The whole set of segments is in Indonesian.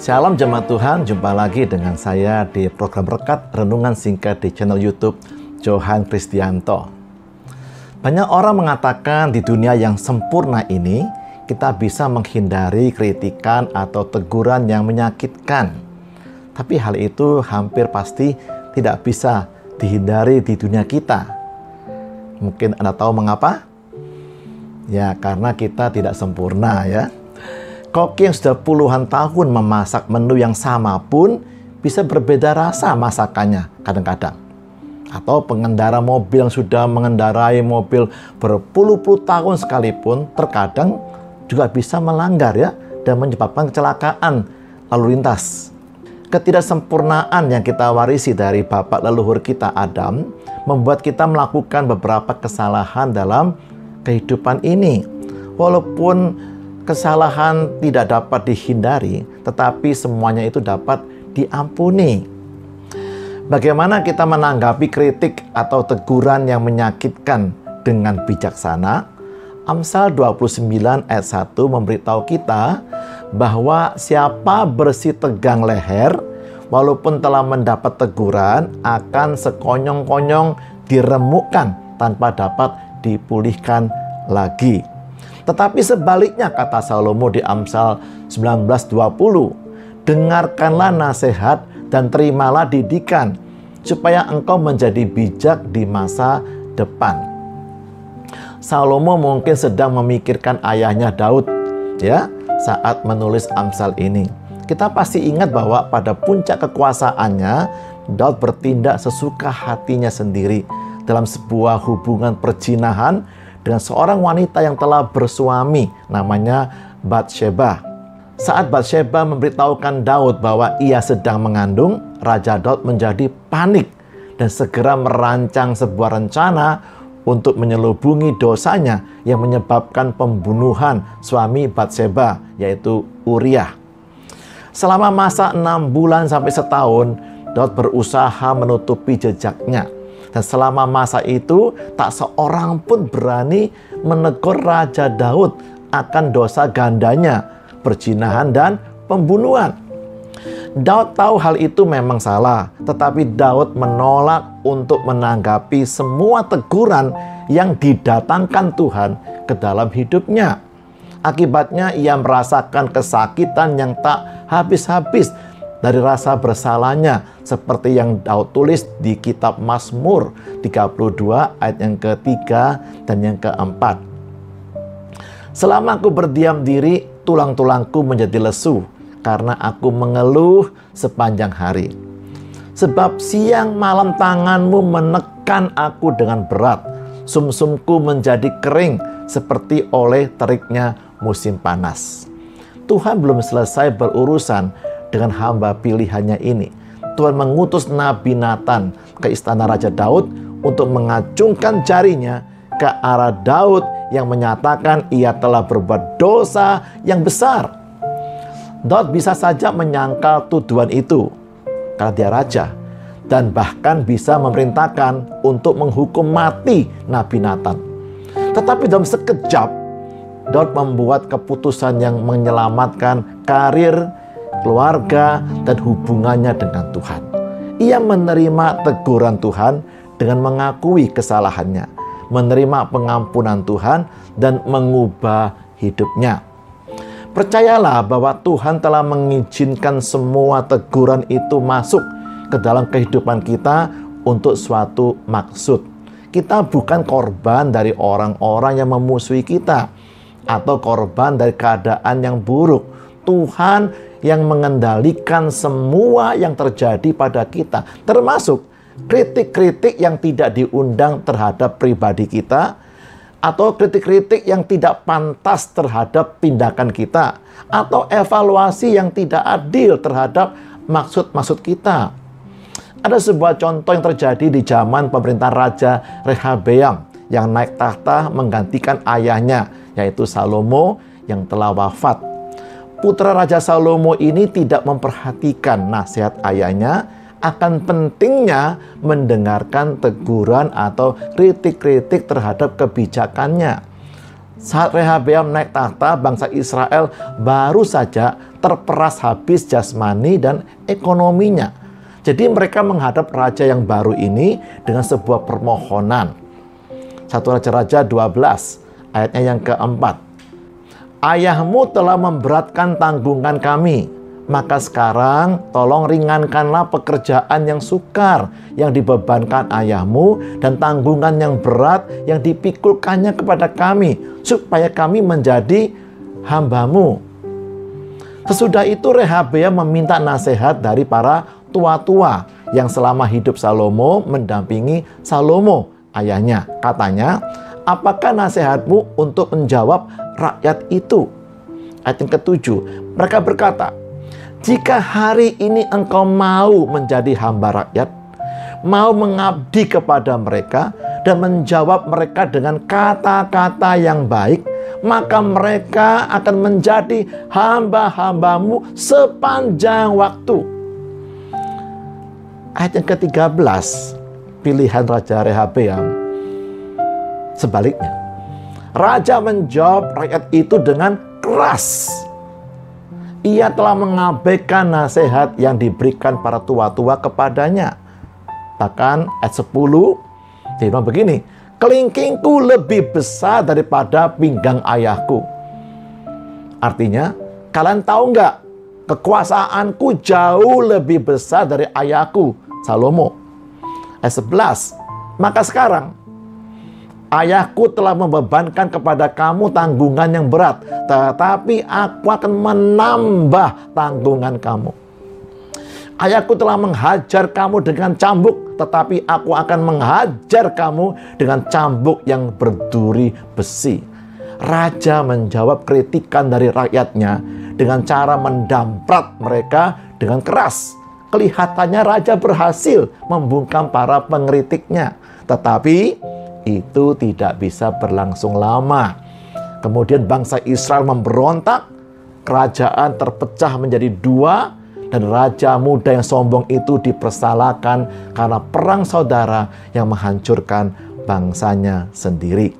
Shalom jemaat Tuhan, jumpa lagi dengan saya di program Rekat Renungan Singkat di channel YouTube Johan Kristianto. Banyak orang mengatakan di dunia yang sempurna ini kita bisa menghindari kritikan atau teguran yang menyakitkan. Tapi hal itu hampir pasti tidak bisa dihindari di dunia kita. Mungkin Anda tahu mengapa? Ya, karena kita tidak sempurna ya. Koki yang sudah puluhan tahun memasak menu yang sama pun bisa berbeda rasa masakannya kadang-kadang. Atau pengendara mobil yang sudah mengendarai mobil berpuluh-puluh tahun sekalipun terkadang juga bisa melanggar ya dan menyebabkan kecelakaan lalu lintas. Ketidaksempurnaan yang kita warisi dari bapak leluhur kita Adam membuat kita melakukan beberapa kesalahan dalam kehidupan ini. Walaupun kesalahan tidak dapat dihindari, tetapi semuanya itu dapat diampuni. Bagaimana kita menanggapi kritik atau teguran yang menyakitkan dengan bijaksana? Amsal 29 ayat 1 memberitahu kita bahwa siapa bersih tegang leher, walaupun telah mendapat teguran, akan sekonyong-konyong diremukkan tanpa dapat dipulihkan lagi. Tetapi sebaliknya, kata Salomo di Amsal 19:20, dengarkanlah nasihat dan terimalah didikan, supaya engkau menjadi bijak di masa depan. Salomo mungkin sedang memikirkan ayahnya Daud ya saat menulis Amsal ini. Kita pasti ingat bahwa pada puncak kekuasaannya, Daud bertindak sesuka hatinya sendiri dalam sebuah hubungan perzinahan dengan seorang wanita yang telah bersuami, namanya Batsheba. Saat Batsheba memberitahukan Daud bahwa ia sedang mengandung, Raja Daud menjadi panik dan segera merancang sebuah rencana untuk menyelubungi dosanya yang menyebabkan pembunuhan suami Batsheba, yaitu Uriah. Selama masa 6 bulan sampai setahun, Daud berusaha menutupi jejaknya. Dan selama masa itu, tak seorang pun berani menegur Raja Daud akan dosa gandanya, perzinahan dan pembunuhan. Daud tahu hal itu memang salah, tetapi Daud menolak untuk menanggapi semua teguran yang didatangkan Tuhan ke dalam hidupnya. Akibatnya ia merasakan kesakitan yang tak habis-habis dari rasa bersalahnya, seperti yang Daud tulis di kitab Mazmur 32 ayat yang ketiga dan yang keempat. Selama aku berdiam diri, tulang-tulangku menjadi lesu, karena aku mengeluh sepanjang hari. Sebab siang malam tanganmu menekan aku dengan berat, sumsumku menjadi kering seperti oleh teriknya musim panas. Tuhan belum selesai berurusan dengan hamba pilihannya ini. Tuhan mengutus Nabi Nathan ke istana Raja Daud untuk mengacungkan jarinya ke arah Daud yang menyatakan ia telah berbuat dosa yang besar. Daud bisa saja menyangkal tuduhan itu karena dia raja, dan bahkan bisa memerintahkan untuk menghukum mati Nabi Nathan. Tetapi dalam sekejap, Daud membuat keputusan yang menyelamatkan karir, keluarga, dan hubungannya dengan Tuhan. Ia menerima teguran Tuhan dengan mengakui kesalahannya, menerima pengampunan Tuhan, dan mengubah hidupnya. Percayalah bahwa Tuhan telah mengizinkan semua teguran itu masuk ke dalam kehidupan kita untuk suatu maksud. Kita bukan korban dari orang-orang yang memusuhi kita atau korban dari keadaan yang buruk. Tuhan yang mengendalikan semua yang terjadi pada kita, termasuk kritik-kritik yang tidak diundang terhadap pribadi kita, atau kritik-kritik yang tidak pantas terhadap tindakan kita, atau evaluasi yang tidak adil terhadap maksud-maksud kita. Ada sebuah contoh yang terjadi di zaman pemerintahan Raja Rehabeam yang naik tahta menggantikan ayahnya, yaitu Salomo yang telah wafat. Putra Raja Salomo ini tidak memperhatikan nasihat ayahnya akan pentingnya mendengarkan teguran atau kritik-kritik terhadap kebijakannya. Saat Rehabeam naik tahta, bangsa Israel baru saja terperas habis jasmani dan ekonominya. Jadi mereka menghadap raja yang baru ini dengan sebuah permohonan. 1 Raja-Raja 12 ayatnya yang keempat. Ayahmu telah memberatkan tanggungan kami, maka sekarang tolong ringankanlah pekerjaan yang sukar yang dibebankan ayahmu dan tanggungan yang berat yang dipikulkannya kepada kami, supaya kami menjadi hamba-Mu. Sesudah itu Rehabeam meminta nasihat dari para tua-tua yang selama hidup Salomo mendampingi Salomo ayahnya. Katanya, apakah nasihatmu untuk menjawab rakyat itu? Ayat yang ketujuh, mereka berkata, jika hari ini engkau mau menjadi hamba rakyat, mau mengabdi kepada mereka dan menjawab mereka dengan kata-kata yang baik, maka mereka akan menjadi hamba-hambamu sepanjang waktu. Ayat yang ke-13, pilihan Raja Rehabeam sebaliknya. Raja menjawab rakyat itu dengan keras. Ia telah mengabaikan nasihat yang diberikan para tua-tua kepadanya. Bahkan ayat 10, dia bilang begini, kelingkingku lebih besar daripada pinggang ayahku. Artinya, kalian tahu nggak? Kekuasaanku jauh lebih besar dari ayahku, Salomo. Ayat 11, maka sekarang ayahku telah membebankan kepada kamu tanggungan yang berat, tetapi aku akan menambah tanggungan kamu. Ayahku telah menghajar kamu dengan cambuk, tetapi aku akan menghajar kamu dengan cambuk yang berduri besi. Raja menjawab kritikan dari rakyatnya dengan cara mendamprat mereka dengan keras. Kelihatannya raja berhasil membungkam para pengkritiknya. Tetapi itu tidak bisa berlangsung lama. Kemudian bangsa Israel memberontak, kerajaan terpecah menjadi dua, dan raja muda yang sombong itu dipersalahkan karena perang saudara yang menghancurkan bangsanya sendiri.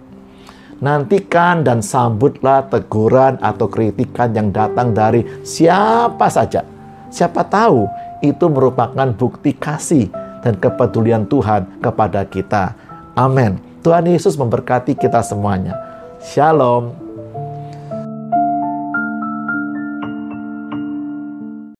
Nantikan dan sambutlah teguran atau kritikan yang datang dari siapa saja. Siapa tahu itu merupakan bukti kasih dan kepedulian Tuhan kepada kita. Amin. Tuhan Yesus memberkati kita semuanya. Shalom.